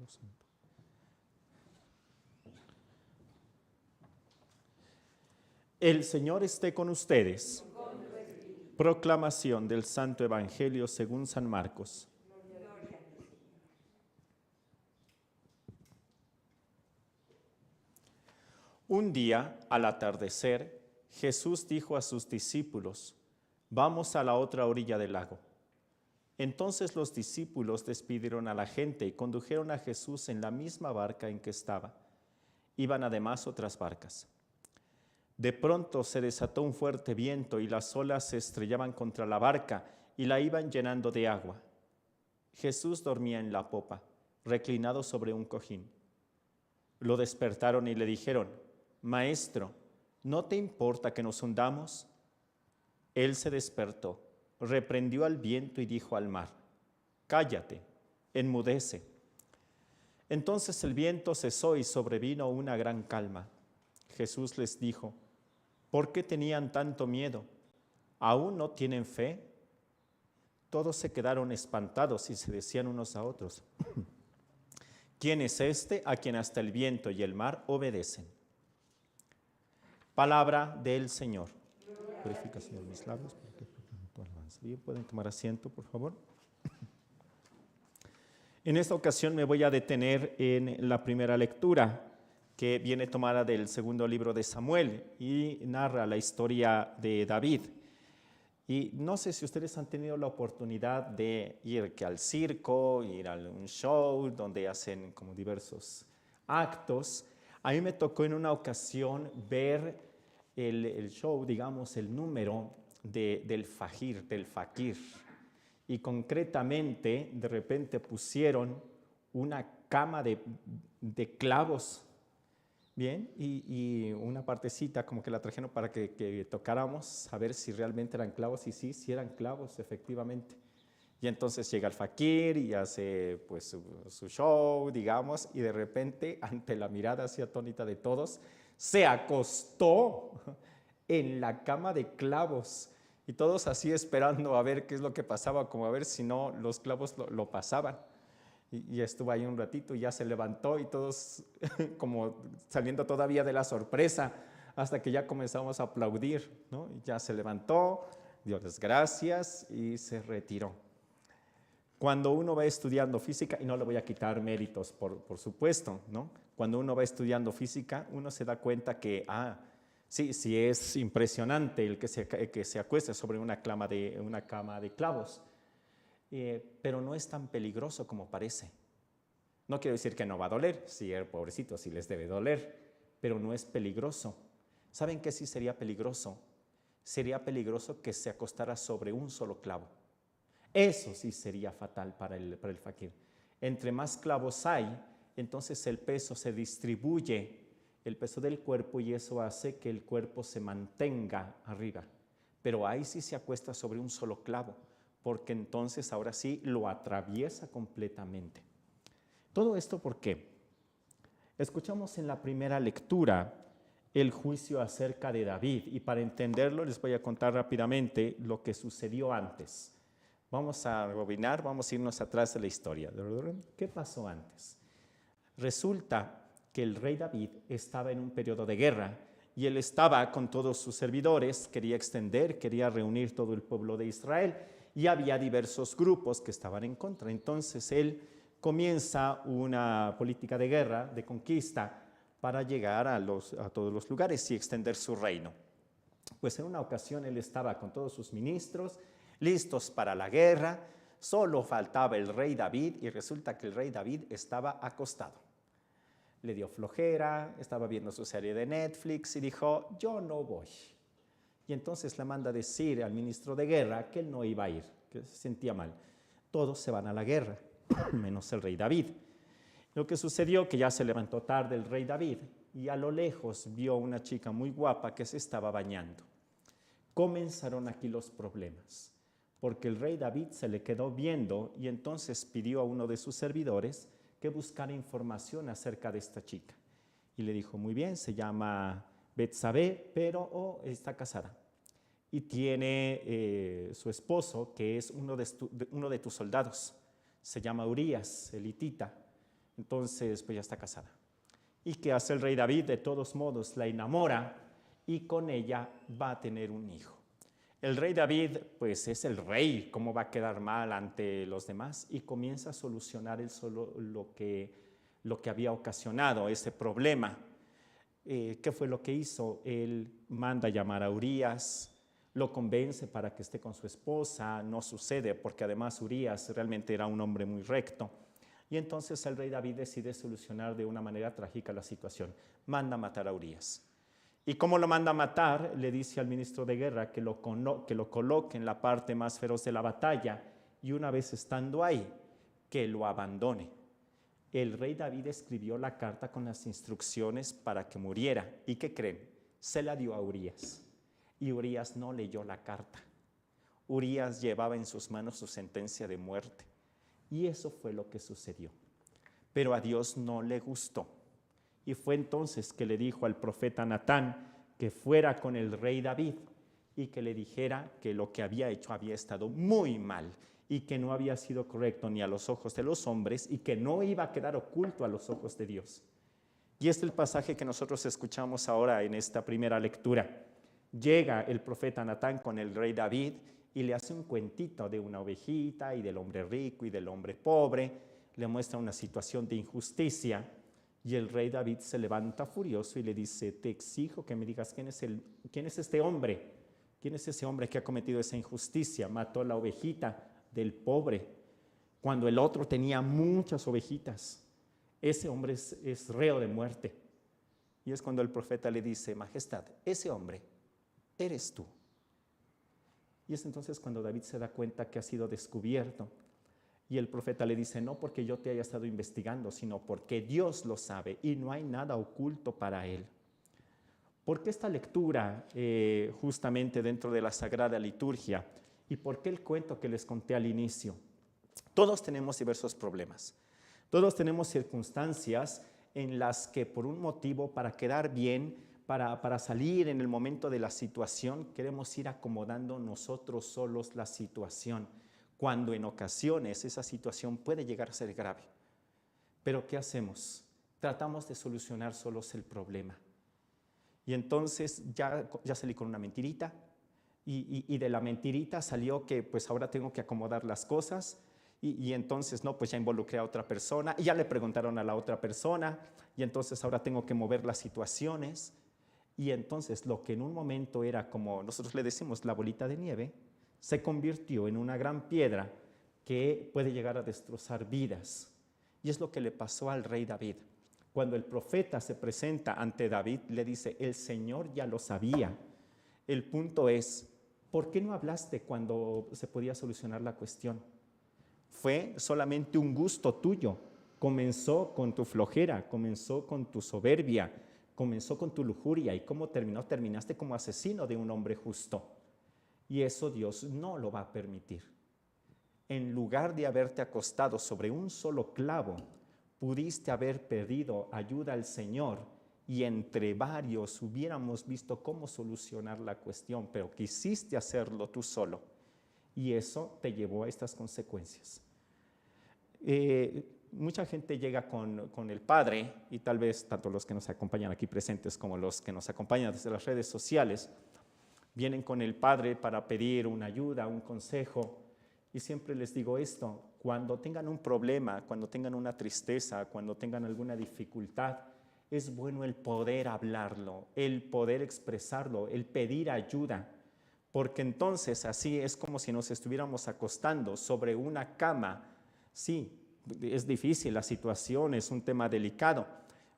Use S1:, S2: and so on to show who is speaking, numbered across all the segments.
S1: Santo. El Señor esté con ustedes. Proclamación del Santo Evangelio según San Marcos. Un día, al atardecer, Jesús dijo a sus discípulos: «Vamos a la otra orilla del lago». Entonces los discípulos despidieron a la gente y condujeron a Jesús en la misma barca en que estaba. Iban además otras barcas. De pronto se desató un fuerte viento y las olas se estrellaban contra la barca y la iban llenando de agua. Jesús dormía en la popa, reclinado sobre un cojín. Lo despertaron y le dijeron: «Maestro, ¿no te importa que nos hundamos?». Él se despertó, reprendió al viento y dijo al mar: «Cállate, enmudece». Entonces el viento cesó y sobrevino una gran calma. Jesús les dijo: «¿Por qué tenían tanto miedo? ¿Aún no tienen fe?». Todos se quedaron espantados y se decían unos a otros: «¿Quién es este a quien hasta el viento y el mar obedecen?». Palabra del Señor. Purifica, Señor, mis labios. Bien, pueden tomar asiento, por favor. En esta ocasión me voy a detener en la primera lectura, que viene tomada del segundo libro de Samuel y narra la historia de David. Y no sé si ustedes han tenido la oportunidad de ir al circo, ir a un show donde hacen como diversos actos. A mí me tocó en una ocasión ver el show, digamos, el número del fakir. Y concretamente, de repente pusieron una cama de clavos, bien, y una partecita como que la trajeron para que tocáramos a ver si realmente eran clavos, y sí eran clavos, efectivamente. Y entonces llega el fakir y hace pues su show, digamos, y de repente, ante la mirada así atónita de todos, se acostó en la cama de clavos. Y todos así esperando a ver qué es lo que pasaba, como a ver si no los clavos lo pasaban. Y estuvo ahí un ratito y ya se levantó y todos como saliendo todavía de la sorpresa, hasta que ya comenzamos a aplaudir, ¿no? Y ya se levantó, dio las gracias y se retiró. Cuando uno va estudiando física, y no le voy a quitar méritos, por supuesto, ¿no? Cuando uno va estudiando física, uno se da cuenta que, sí es impresionante el que se acueste sobre una cama de clavos, pero no es tan peligroso como parece. No quiero decir que no va a doler, sí, pobrecito, sí les debe doler, pero no es peligroso. ¿Saben qué sí sería peligroso? Sería peligroso que se acostara sobre un solo clavo. Eso sí sería fatal para el fakir. Entre más clavos hay, entonces el peso se distribuye, el peso del cuerpo, y eso hace que el cuerpo se mantenga arriba. Pero ahí sí se acuesta sobre un solo clavo, porque entonces ahora sí lo atraviesa completamente. Todo esto ¿por qué? Escuchamos en la primera lectura el juicio acerca de David, y para entenderlo les voy a contar rápidamente lo que sucedió antes. Vamos a rebobinar, vamos a irnos atrás de la historia. ¿Qué pasó antes? Resulta que el rey David estaba en un periodo de guerra y él estaba con todos sus servidores, quería reunir todo el pueblo de Israel, y había diversos grupos que estaban en contra. Entonces él comienza una política de guerra, de conquista, para llegar a todos los lugares y extender su reino. Pues en una ocasión él estaba con todos sus ministros, listos para la guerra. Solo faltaba el rey David, y resulta que el rey David estaba acostado. Le dio flojera, estaba viendo su serie de Netflix y dijo: yo no voy. Y entonces le manda a decir al ministro de guerra que él no iba a ir, que se sentía mal. Todos se van a la guerra, menos el rey David. Lo que sucedió que ya se levantó tarde el rey David y a lo lejos vio una chica muy guapa que se estaba bañando. Comenzaron aquí los problemas, porque el rey David se le quedó viendo y entonces pidió a uno de sus servidores que buscara información acerca de esta chica. Y le dijo: muy bien, se llama Betsabé, pero está casada. Y tiene su esposo, que es uno de tus soldados. Se llama Urías, el hitita. Entonces, pues ya está casada. ¿Y qué hace el rey David? De todos modos, la enamora y con ella va a tener un hijo. El rey David, pues es el rey, ¿cómo va a quedar mal ante los demás? Y comienza a solucionar él solo lo que había ocasionado ese problema. ¿Qué fue lo que hizo? Él manda llamar a Urías, lo convence para que esté con su esposa, no sucede porque además Urías realmente era un hombre muy recto. Y entonces el rey David decide solucionar de una manera trágica la situación, manda a matar a Urías. ¿Y cómo lo manda a matar? Le dice al ministro de guerra que lo coloque en la parte más feroz de la batalla y una vez estando ahí, que lo abandone. El rey David escribió la carta con las instrucciones para que muriera. ¿Y qué creen? Se la dio a Urías. Y Urías no leyó la carta. Urías llevaba en sus manos su sentencia de muerte. Y eso fue lo que sucedió. Pero a Dios no le gustó. Y fue entonces que le dijo al profeta Natán que fuera con el rey David y que le dijera que lo que había hecho había estado muy mal y que no había sido correcto ni a los ojos de los hombres y que no iba a quedar oculto a los ojos de Dios. Y este es el pasaje que nosotros escuchamos ahora en esta primera lectura. Llega el profeta Natán con el rey David y le hace un cuentito de una ovejita y del hombre rico y del hombre pobre. Le muestra una situación de injusticia y el rey David se levanta furioso y le dice: te exijo que me digas quién es este hombre, quién es ese hombre que ha cometido esa injusticia, mató la ovejita del pobre cuando el otro tenía muchas ovejitas. Ese hombre es reo de muerte. Y es cuando el profeta le dice: majestad, ese hombre eres tú. Y es entonces cuando David se da cuenta que ha sido descubierto. Y el profeta le dice: no porque yo te haya estado investigando, sino porque Dios lo sabe y no hay nada oculto para él. ¿Por qué esta lectura justamente dentro de la Sagrada Liturgia? ¿Y por qué el cuento que les conté al inicio? Todos tenemos diversos problemas. Todos tenemos circunstancias en las que por un motivo, para quedar bien, para salir en el momento de la situación, queremos ir acomodando nosotros solos la situación, cuando en ocasiones esa situación puede llegar a ser grave. Pero ¿qué hacemos? Tratamos de solucionar solos el problema. Y entonces ya salí con una mentirita y de la mentirita salió que pues ahora tengo que acomodar las cosas y entonces no, pues ya involucré a otra persona y ya le preguntaron a la otra persona y entonces ahora tengo que mover las situaciones y entonces lo que en un momento era como nosotros le decimos la bolita de nieve, se convirtió en una gran piedra que puede llegar a destrozar vidas. Y es lo que le pasó al rey David. Cuando el profeta se presenta ante David, le dice: el Señor ya lo sabía. El punto es, ¿por qué no hablaste cuando se podía solucionar la cuestión? Fue solamente un gusto tuyo. Comenzó con tu flojera, comenzó con tu soberbia, comenzó con tu lujuria. ¿Y cómo terminó? Terminaste como asesino de un hombre justo. Y eso Dios no lo va a permitir. En lugar de haberte acostado sobre un solo clavo, pudiste haber pedido ayuda al Señor y entre varios hubiéramos visto cómo solucionar la cuestión, pero quisiste hacerlo tú solo y eso te llevó a estas consecuencias. Mucha gente llega con el Padre y tal vez tanto los que nos acompañan aquí presentes como los que nos acompañan desde las redes sociales vienen con el Padre para pedir una ayuda, un consejo. Y siempre les digo esto: cuando tengan un problema, cuando tengan una tristeza, cuando tengan alguna dificultad, es bueno el poder hablarlo, el poder expresarlo, el pedir ayuda, porque entonces así es como si nos estuviéramos acostando sobre una cama. Sí, es difícil la situación, es un tema delicado,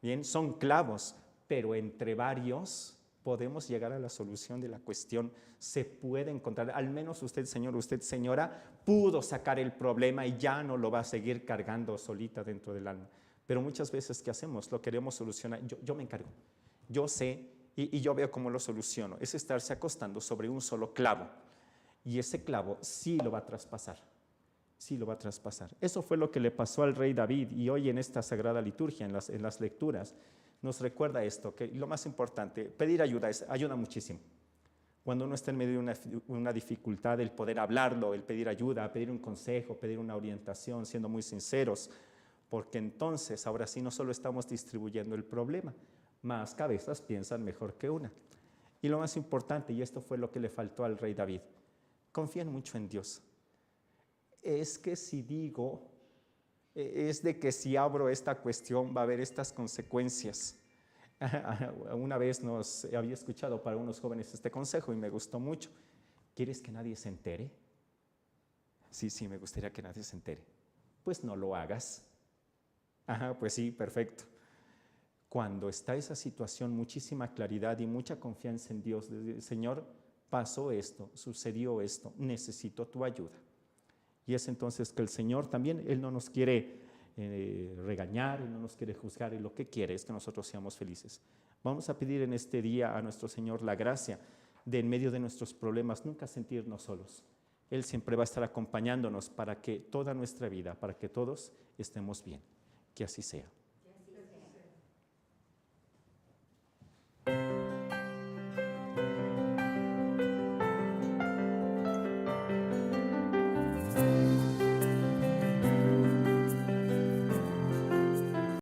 S1: bien, son clavos, pero entre varios podemos llegar a la solución de la cuestión. Se puede encontrar, al menos usted, señor, usted, señora, pudo sacar el problema y ya no lo va a seguir cargando solita dentro del alma. Pero muchas veces, ¿qué hacemos? Lo queremos solucionar. Yo me encargo, yo sé y yo veo cómo lo soluciono. Es estarse acostando sobre un solo clavo y ese clavo sí lo va a traspasar. Sí lo va a traspasar. Eso fue lo que le pasó al rey David y hoy en esta Sagrada Liturgia, en las lecturas, nos recuerda esto, que lo más importante, pedir ayuda, ayuda muchísimo. Cuando uno está en medio de una dificultad, el poder hablarlo, el pedir ayuda, pedir un consejo, pedir una orientación, siendo muy sinceros, porque entonces ahora sí no solo estamos distribuyendo el problema, más cabezas piensan mejor que una. Y lo más importante, y esto fue lo que le faltó al rey David, confían mucho en Dios. Es que si digo, es de que si abro esta cuestión va a haber estas consecuencias. Una vez había escuchado para unos jóvenes este consejo y me gustó mucho. ¿Quieres que nadie se entere? Sí, me gustaría que nadie se entere. Pues no lo hagas. Pues sí, perfecto. Cuando está esa situación, muchísima claridad y mucha confianza en Dios. Señor, pasó esto, sucedió esto, necesito tu ayuda. Y es entonces que el Señor también, Él no nos quiere regañar, Él no nos quiere juzgar, y lo que quiere es que nosotros seamos felices. Vamos a pedir en este día a nuestro Señor la gracia de en medio de nuestros problemas nunca sentirnos solos. Él siempre va a estar acompañándonos para que toda nuestra vida, para que todos estemos bien. Que así sea.